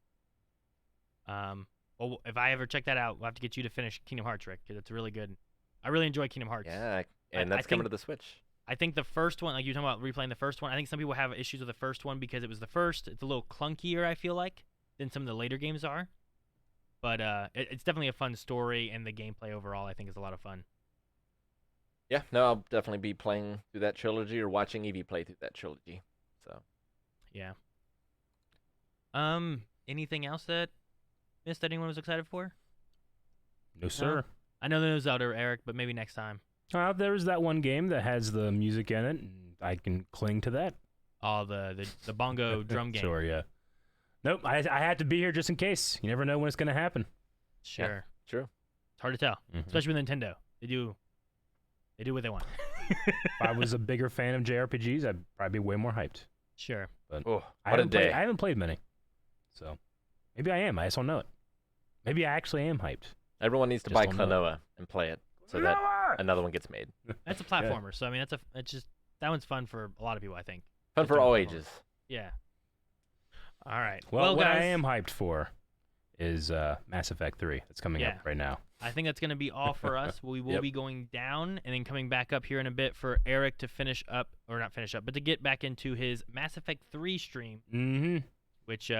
Well, if I ever check that out, we'll have to get you to finish Kingdom Hearts, Rick, because it's really good. I really enjoy Kingdom Hearts. Yeah, and that's coming to the Switch. I think the first one, like you were talking about replaying the first one, I think some people have issues with the first one because it was the first. It's a little clunkier, I feel like, than some of the later games are. But it's definitely a fun story, and the gameplay overall, I think, is a lot of fun. Yeah, no, I'll definitely be playing through that trilogy or watching Evie play through that trilogy. So, yeah. Anything else that missed that anyone was excited for? No, sir. I know there's Zelda, Eric, but maybe next time. There's that one game that has the music in it, and I can cling to that. Oh, the bongo drum game. Sure, yeah. Nope, I had to be here just in case. You never know when it's going to happen. Sure. Yeah, true. It's hard to tell, especially with Nintendo. They do what they want. If I was a bigger fan of JRPGs, I'd probably be way more hyped. Sure. But what I a day. I haven't played many. So maybe I am. I just don't know it. Maybe I actually am hyped. Everyone needs to buy Klonoa and play it so that another one gets made. That's a platformer, so I mean that one's fun for a lot of people, I think. Fun for all ages. Yeah. All right. Well, what guys, I am hyped for is Mass Effect 3. That's coming up right now. I think that's going to be all for us. We will be going down and then coming back up here in a bit for Eric to finish up, or not finish up, but to get back into his Mass Effect 3 stream, which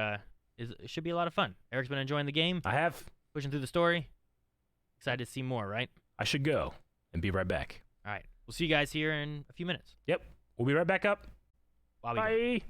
should be a lot of fun. Eric's been enjoying the game. I have. Pushing through the story. Excited to see more, right? I should go and be right back. All right. We'll see you guys here in a few minutes. Yep. We'll be right back up. Bye. Bye.